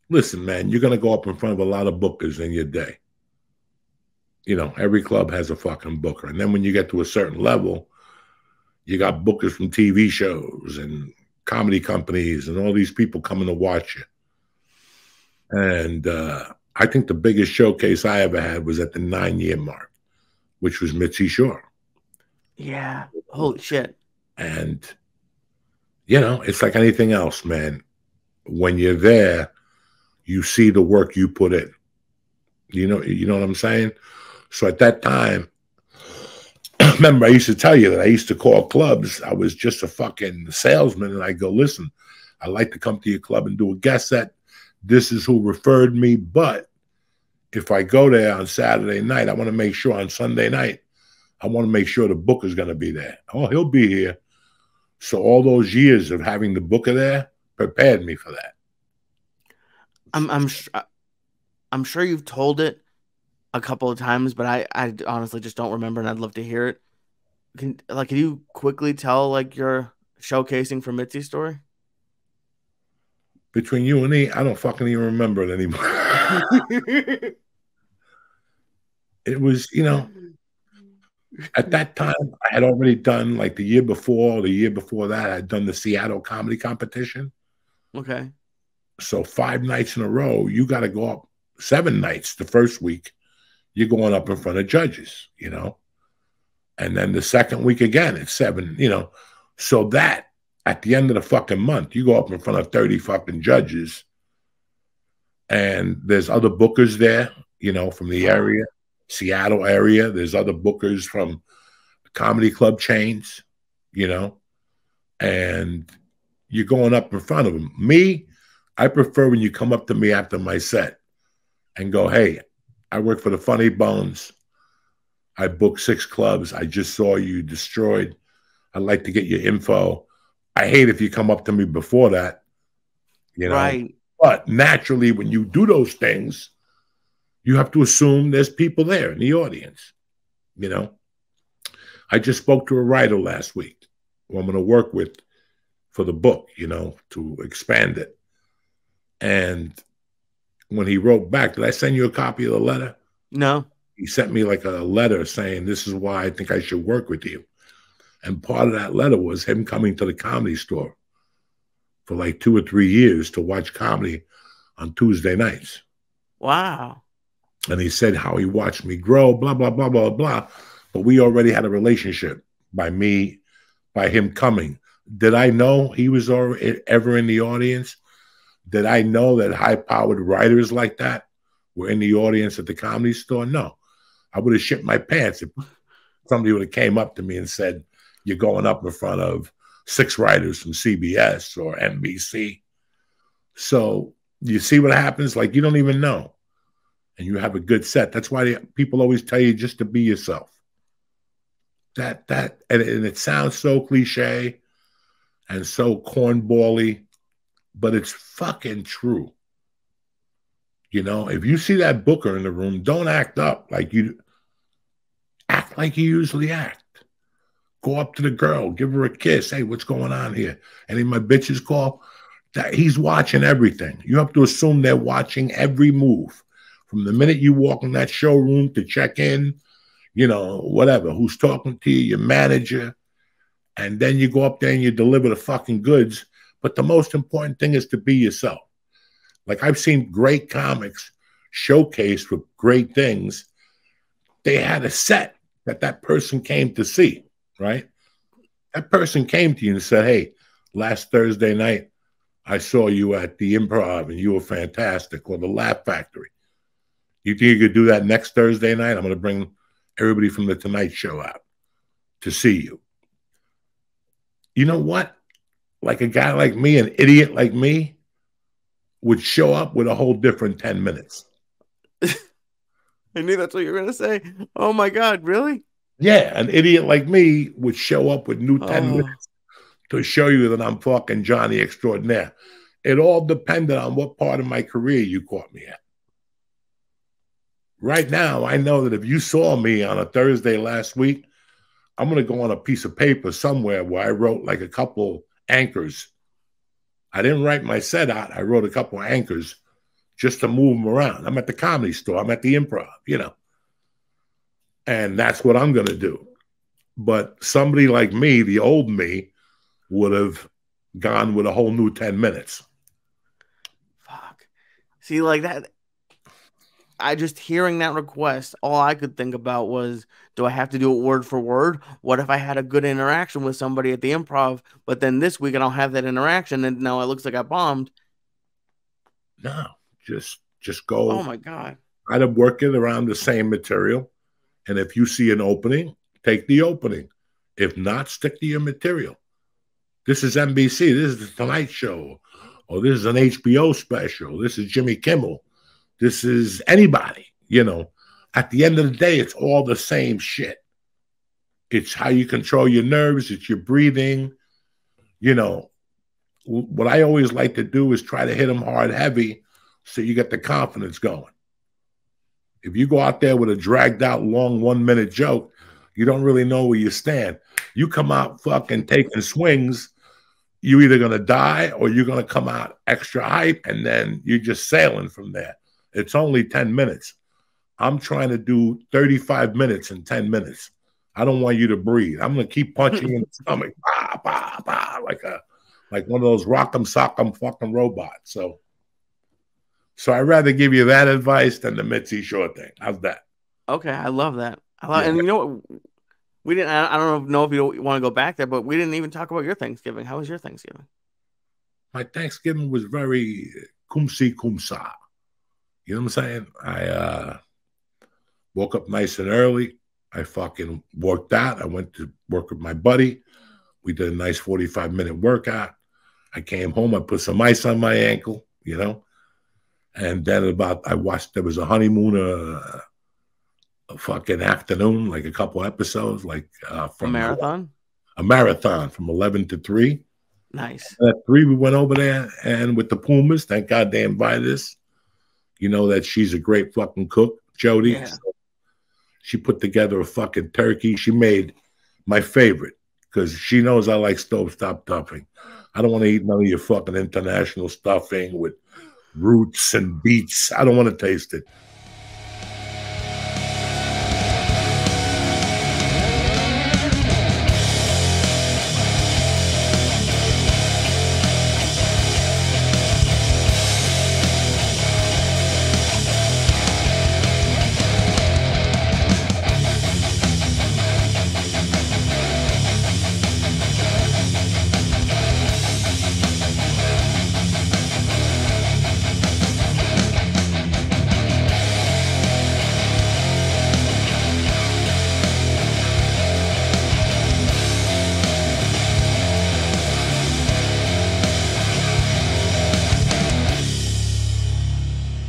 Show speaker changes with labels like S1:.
S1: Listen, man, you're gonna go up in front of a lot of bookers in your day. You know, every club has a fucking booker. And then when you get to a certain level, you got bookers from TV shows and comedy companies and all these people coming to watch you. And I think the biggest showcase I ever had was at the 9-year mark, which was Mitzi Shore.
S2: Yeah. Holy shit.
S1: And, you know, it's like anything else, man. When you're there, you see the work you put in. You know what I'm saying? So at that time, remember, I used to tell you that I used to call clubs. I was just a fucking salesman, and I go, listen, I'd like to come to your club and do a guest set. This is who referred me, but if I go there on Saturday night, I want to make sure on Sunday night, I want to make sure the booker's going to be there. Oh, he'll be here. So all those years of having the booker there prepared me for that.
S2: I'm sure you've told it a couple of times, but I honestly just don't remember, and I'd love to hear it. Can you quickly tell like your showcasing for Mitzi story?
S1: Between you and me, I don't fucking even remember it anymore. It was, you know, at that time, I had already done like the year before that, I'd done the Seattle comedy competition.
S2: Okay.
S1: So 5 nights in a row, you got to go up 7 nights the first week. You're going up in front of judges, you know. And then the second week again, it's 7, you know. So that at the end of the fucking month, you go up in front of 30 fucking judges. And there's other bookers there, you know, from the area, Seattle area. There's other bookers from comedy club chains, you know, and you're going up in front of them. Me, I prefer when you come up to me after my set and go, hey, I work for the Funny Bones. I booked 6 clubs. I just saw you destroyed. I'd like to get your info. I hate if you come up to me before that, you know.
S2: Right.
S1: But naturally, when you do those things, you have to assume there's people there in the audience, you know. I just spoke to a writer last week who I'm going to work with for the book, you know, to expand it. And when he wrote back, did I send you a copy of the letter?
S2: No.
S1: He sent me like a letter saying, this is why I think I should work with you. And part of that letter was him coming to the Comedy Store for like 2 or 3 years to watch comedy on Tuesday nights.
S2: Wow.
S1: And he said how he watched me grow, blah, blah, blah, blah, blah. But we already had a relationship by him coming. Did I know he was ever in the audience? Did I know that high-powered writers like that were in the audience at the Comedy Store? No. I would have shit my pants if somebody would have came up to me and said, you're going up in front of 6 writers from CBS or NBC. So you see what happens? Like, you don't even know. And you have a good set. That's why people always tell you just to be yourself. And it sounds so cliche and so cornbally, but it's fucking true. You know, if you see that booker in the room, don't act up like you act like you usually act. Go up to the girl, give her a kiss. Hey, what's going on here? Any of my bitches call? That he's watching everything. You have to assume they're watching every move. From the minute you walk in that showroom to check in, you know, whatever, who's talking to you, your manager, and then you go up there and you deliver the fucking goods. But the most important thing is to be yourself. Like I've seen great comics showcased with great things. They had a set that person came to see, right? That person came to you and said, hey, last Thursday night, I saw you at the Improv and you were fantastic, or the Laugh Factory. You think you could do that next Thursday night? I'm going to bring everybody from the Tonight Show out to see you. You know what? Like a guy like me, an idiot like me, would show up with a whole different 10 minutes.
S2: I knew that's what you were going to say. Oh my God, really?
S1: Yeah, an idiot like me would show up with new 10 minutes to show you that I'm fucking Johnny Extraordinaire. It all depended on what part of my career you caught me at. Right now, I know that if you saw me on a Thursday last week, I'm going to go on a piece of paper somewhere where I wrote like a couple anchors. I didn't write my set out. I wrote a couple anchors just to move them around. I'm at the Comedy Store. I'm at the Improv, you know. And that's what I'm going to do. But somebody like me, the old me, would have gone with a whole new 10 minutes.
S2: Fuck. See, like that. I just hearing that request, all I could think about was, do I have to do it word for word? What if I had a good interaction with somebody at the Improv, but then this week I don't have that interaction, and now it looks like I bombed?
S1: No, just go.
S2: Oh my God.
S1: Try to work it around the same material. And if you see an opening, take the opening. If not, stick to your material. This is NBC. This is the Tonight Show. Or this is an HBO special. This is Jimmy Kimmel. This is anybody, you know. At the end of the day, it's all the same shit. It's how you control your nerves. It's your breathing. You know, what I always like to do is try to hit them hard, heavy, so you get the confidence going. If you go out there with a dragged out, long 1 minute joke, you don't really know where you stand. You come out fucking taking swings, you're either going to die or you're going to come out extra hype, and then you're just sailing from there. It's only 10 minutes. I'm trying to do 35 minutes in 10 minutes. I don't want you to breathe. I'm going to keep punching you in the stomach, bah, bah, bah, like one of those rock'em sock'em fucking robots. So I'd rather give you that advice than the Mitzi Short thing. How's that?
S2: Okay, I love that. And you know what? We didn't. I don't know if you want to go back there, but we didn't even talk about your Thanksgiving. How was your Thanksgiving?
S1: My Thanksgiving was very kumsi kumsa. You know what I'm saying? I woke up nice and early. I fucking worked out. I went to work with my buddy. We did a nice 45-minute workout. I came home. I put some ice on my ankle, you know. And then I watched, there was a honeymoon a fucking afternoon, like a couple episodes, like from
S2: a marathon?
S1: A marathon from 11 to 3.
S2: Nice.
S1: At 3, we went over there, and with the Pumas, thank God they invited us. You know that she's a great fucking cook, Jody.
S2: Yeah.
S1: So she put together a fucking turkey. She made my favorite because she knows I like stovetop stuffing. I don't want to eat none of your fucking international stuffing with roots and beets. I don't want to taste it.